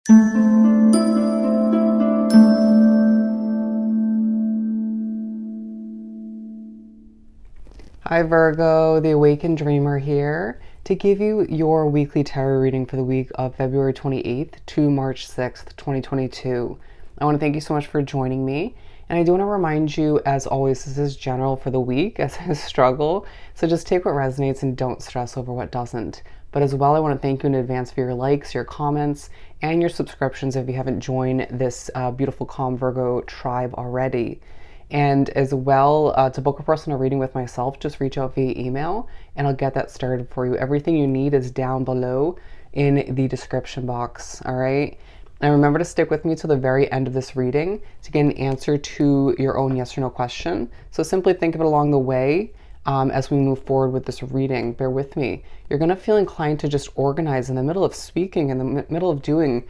Hi Virgo, the Awakened Dreamer here to give you your weekly tarot reading for the week of February 28th to March 6th, 2022. I want to thank you so much for joining me. And I do want to remind you, as always, this is general for the week as I struggle. So just take what resonates and don't stress over what doesn't. But as well, I want to thank you in advance for your likes, your comments, and your subscriptions if you haven't joined this beautiful Calm Virgo tribe already. And as well, to book a personal reading with myself, just reach out via email and I'll get that started for you. Everything you need is down below in the description box, all right? And remember to stick with me to the very end of this reading to get an answer to your own yes or no question. So simply think of it along the way as we move forward with this reading. Bear with me. You're going to feel inclined to just organize in the middle of speaking, in the middle of doing,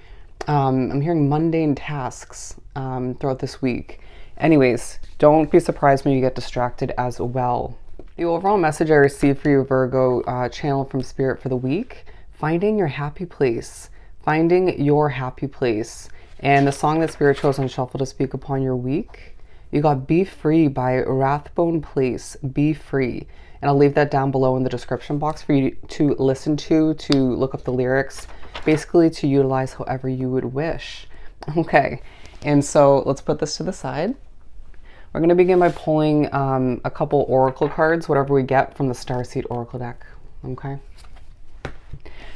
I'm hearing mundane tasks throughout this week. Anyways, don't be surprised when you get distracted as well. The overall message I received for you, Virgo, channel from Spirit for the week, finding your happy place. Finding your happy place. And the song that Spirit chose on shuffle to speak upon your week, you got Be Free by Rathbone Place. Be Free. And I'll leave that down below in the description box for you to listen to look up the lyrics, basically to utilize however you would wish. Okay, and so let's put this to the side. We're going to begin by pulling a couple oracle cards, whatever we get from the Starseed Oracle deck, okay?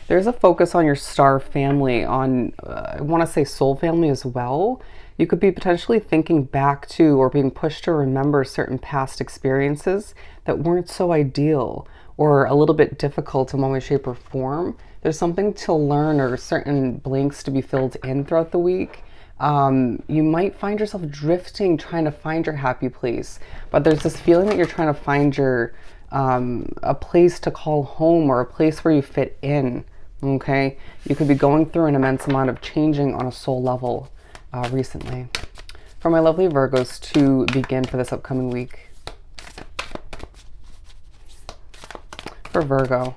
There's a focus on your star family, on, I want to say soul family as well. You could be potentially thinking back to or being pushed to remember certain past experiences that weren't so ideal or a little bit difficult in one way, shape, or form. There's something to learn or certain blanks to be filled in throughout the week. You might find yourself drifting, trying to find your happy place, but there's this feeling that you're trying to find your a place to call home or a place where you fit in. Okay, you could be going through an immense amount of changing on a soul level recently. For my lovely Virgos to begin for this upcoming week. For Virgo,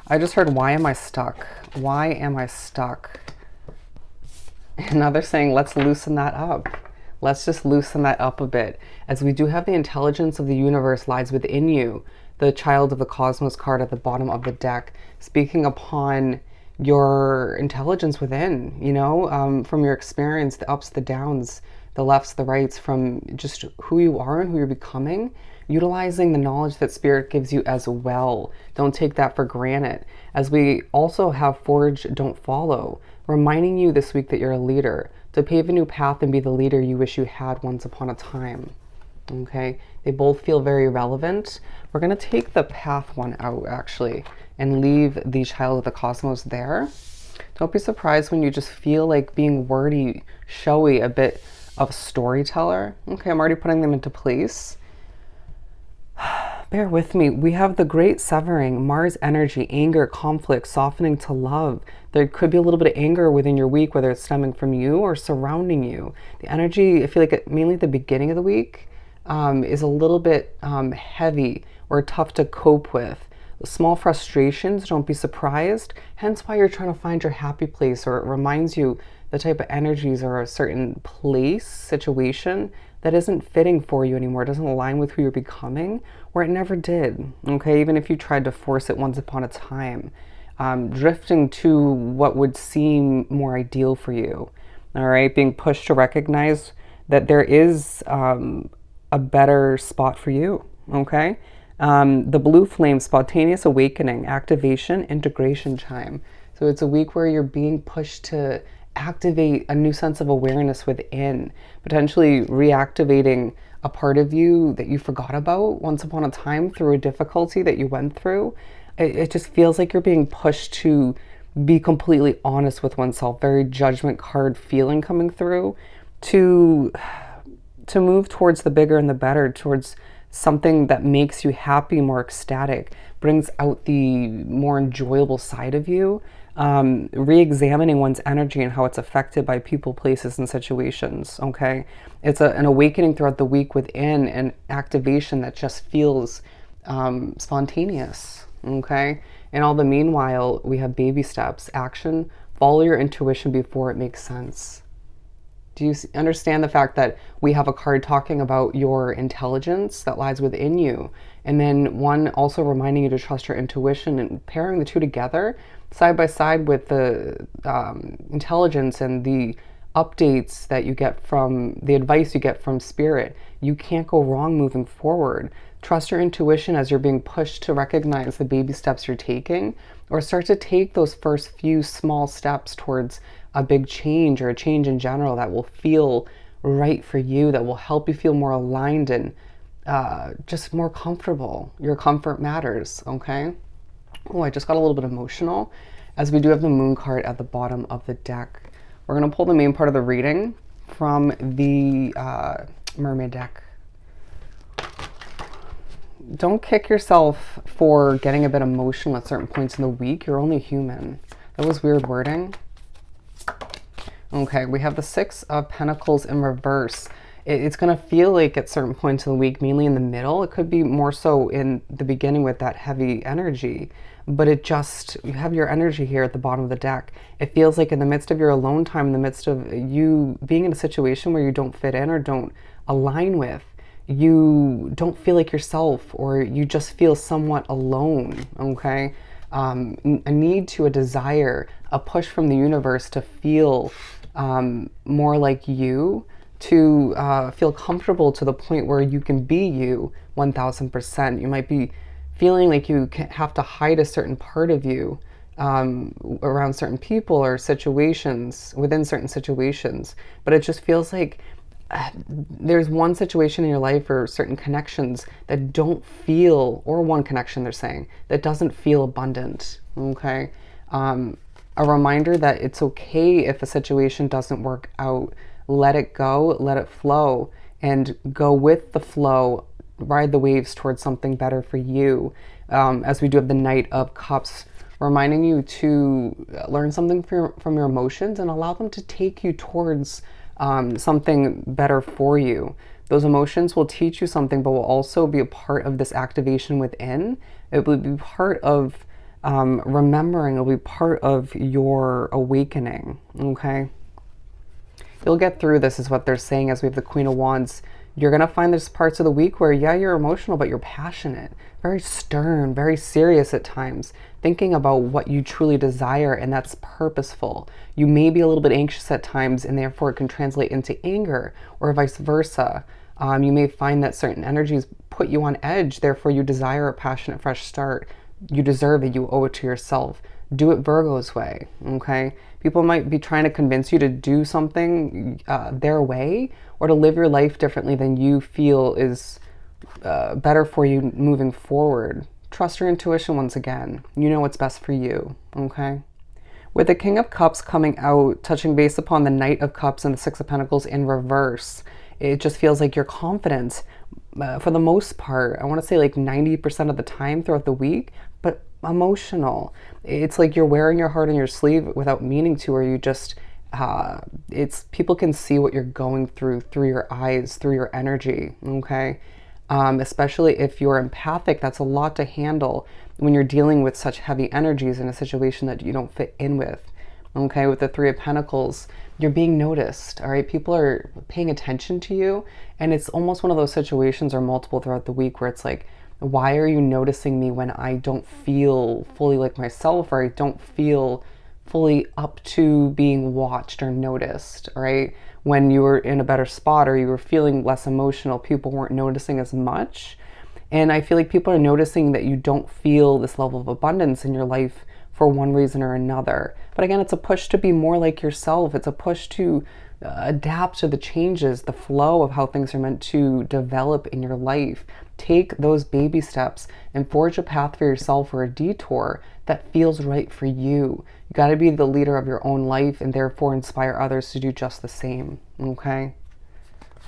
I just heard, why am I stuck? Why am I stuck? And now they're saying, let's loosen that up. Let's just loosen that up a bit, as we do have the intelligence of the universe lies within you. The Child of the Cosmos card at the bottom of the deck, speaking upon your intelligence within, you know, from your experience, the ups, the downs, the lefts, the rights, from just who you are and who you're becoming, utilizing the knowledge that Spirit gives you as well. Don't take that for granted. As we also have Forge, Don't Follow, reminding you this week that you're a leader, to pave a new path and be the leader you wish you had once upon a time. Okay, they both feel very relevant. We're going to take the path one out actually and leave the Child of the Cosmos there. Don't be surprised when you just feel like being wordy, showy, a bit of a storyteller. Okay, I'm already putting them into place. Bear with me. We have the Great Severing, Mars energy, anger, conflict, softening to love. There could be a little bit of anger within your week, whether it's stemming from you or surrounding you. The energy, I feel like mainly at the beginning of the week, is a little bit heavy or tough to cope with. Small frustrations, don't be surprised. Hence why you're trying to find your happy place, or it reminds you the type of energies or a certain place, situation that isn't fitting for you anymore, doesn't align with who you're becoming, or it never did, okay? Even if you tried to force it once upon a time. Drifting to what would seem more ideal for you, all right? Being pushed to recognize that there is a better spot for you, okay? The Blue Flame, spontaneous awakening, activation, integration chime. So it's a week where you're being pushed to activate a new sense of awareness within, potentially reactivating a part of you that you forgot about once upon a time through a difficulty that you went through. It just feels like you're being pushed to be completely honest with oneself, very judgment card feeling coming through, to move towards the bigger and the better, towards something that makes you happy, more ecstatic, brings out the more enjoyable side of you. Re-examining one's energy and how it's affected by people, places, and situations, okay? It's an awakening throughout the week within an activation that just feels spontaneous, okay? And all the meanwhile, we have baby steps, action, follow your intuition before it makes sense. Do you understand the fact that we have a card talking about your intelligence that lies within you? And then one also reminding you to trust your intuition, and pairing the two together side by side with the intelligence and the updates that you get from the advice you get from spirit. You can't go wrong moving forward. Trust your intuition as you're being pushed to recognize the baby steps you're taking, or start to take those first few small steps towards a big change or a change in general that will feel right for you, that will help you feel more aligned and just more comfortable. Your comfort matters, okay? Oh, I just got a little bit emotional, as we do have the moon card at the bottom of the deck. We're going to pull the main part of the reading from the mermaid deck. Don't kick yourself for getting a bit emotional at certain points in the week. You're only human. That was weird wording. Okay, we have the Six of Pentacles in reverse. It's going to feel like at certain points in the week, mainly in the middle. It could be more so in the beginning with that heavy energy. But you have your energy here at the bottom of the deck. It feels like in the midst of your alone time, in the midst of you being in a situation where you don't fit in or don't align with, you don't feel like yourself, or you just feel somewhat alone, okay? A need to, a desire, a push from the universe to feel more like you, to feel comfortable to the point where you can be you 1000%. You might be feeling like you have to hide a certain part of you around certain people or situations, within certain situations, but it just feels like there's one situation in your life or certain connections that don't feel, or one connection they're saying, that doesn't feel abundant, okay? A reminder that it's okay if a situation doesn't work out. Let it go, let it flow, and go with the flow, ride the waves towards something better for you. As we do have the Knight of Cups, reminding you to learn something from your emotions and allow them to take you towards something better for you. Those emotions will teach you something, but will also be a part of this activation within. It will be part of remembering. It will be part of your awakening, okay? You'll get through this, is what they're saying, as we have the Queen of Wands. You're going to find there's parts of the week where, yeah, you're emotional, but you're passionate, very stern, very serious at times, thinking about what you truly desire, and that's purposeful. You may be a little bit anxious at times, and therefore it can translate into anger, or vice versa. You may find that certain energies put you on edge, therefore you desire a passionate, fresh start. You deserve it, you owe it to yourself. Do it Virgo's way, okay? People might be trying to convince you to do something their way, or to live your life differently than you feel is better for you moving forward. Trust your intuition once again. You know what's best for you, okay? With the King of Cups coming out, touching base upon the Knight of Cups and the Six of Pentacles in reverse, it just feels like your confidence, for the most part, I want to say like 90% of the time throughout the week, but emotional. It's like you're wearing your heart on your sleeve without meaning to, or you just, people can see what you're going through your eyes, through your energy, okay? Especially if you're empathic, that's a lot to handle when you're dealing with such heavy energies in a situation that you don't fit in with. Okay, with the Three of Pentacles, you're being noticed, all right? People are paying attention to you, and it's almost one of those situations, or multiple throughout the week, where it's like, why are you noticing me when I don't feel fully like myself, or I don't feel fully up to being watched or noticed, right? When you were in a better spot, or you were feeling less emotional, people weren't noticing as much. And I feel like people are noticing that you don't feel this level of abundance in your life for one reason or another. But again, it's a push to be more like yourself. It's a push to adapt to the changes, the flow of how things are meant to develop in your life. Take those baby steps and forge a path for yourself, or a detour that feels right for you. You got to be the leader of your own life, and therefore inspire others to do just the same, okay?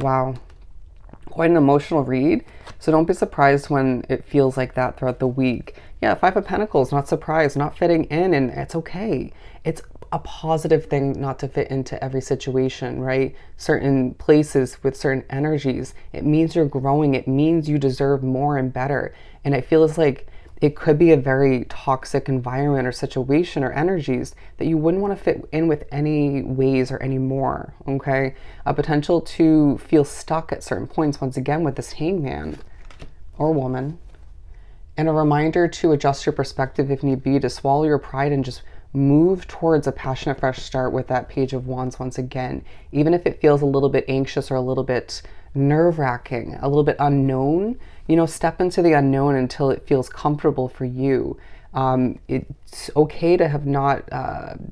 Wow. Quite an emotional read, so don't be surprised when it feels like that throughout the week. Yeah, Five of Pentacles, not surprised, not fitting in, and it's okay. It's a positive thing not to fit into every situation, right? Certain places with certain energies, it means you're growing, it means you deserve more and better. And I feel it's like it could be a very toxic environment or situation or energies that you wouldn't want to fit in with any ways or any more, okay? A potential to feel stuck at certain points, once again, with this hangman or woman. And a reminder to adjust your perspective if need be, to swallow your pride and just move towards a passionate fresh start with that Page of Wands once again. Even if it feels a little bit anxious or a little bit nerve-wracking, a little bit unknown, you know, step into the unknown until it feels comfortable for you. It's okay to have not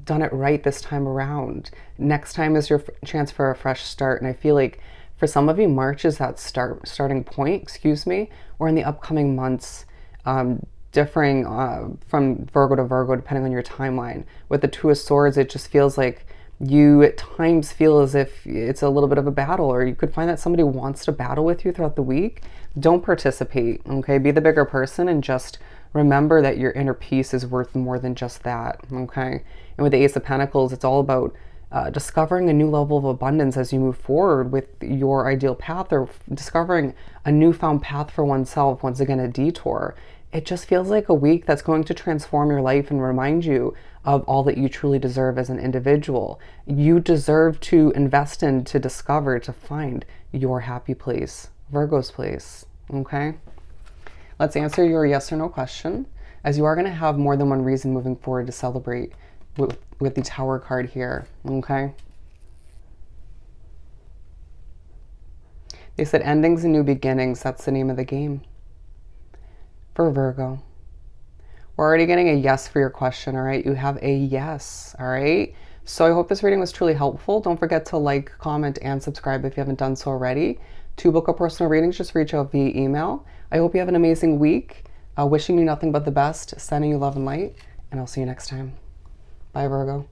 done it right this time around. Next time is your chance for a fresh start. And I feel like for some of you, March is that starting point, excuse me, or in the upcoming months, differing from Virgo to Virgo, depending on your timeline. With the Two of Swords, it just feels like you at times feel as if it's a little bit of a battle, or you could find that somebody wants to battle with you throughout the week. Don't participate, okay? Be the bigger person and just remember that your inner peace is worth more than just that, okay? And with the Ace of Pentacles, it's all about discovering a new level of abundance as you move forward with your ideal path, or discovering a newfound path for oneself, once again, a detour. It just feels like a week that's going to transform your life and remind you of all that you truly deserve as an individual. You deserve to invest in, to discover, to find your happy place, Virgo's place, okay? Let's answer your yes or no question, as you are going to have more than one reason moving forward to celebrate with the Tower card here, okay? They said endings and new beginnings. That's the name of the game for Virgo. We're already getting a yes for your question, all right? You have a yes, all right? So I hope this reading was truly helpful. Don't forget to like, comment, and subscribe if you haven't done so already. To book a personal reading, just reach out via email. I hope you have an amazing week. Wishing you nothing but the best, sending you love and light, and I'll see you next time. Bye, Virgo.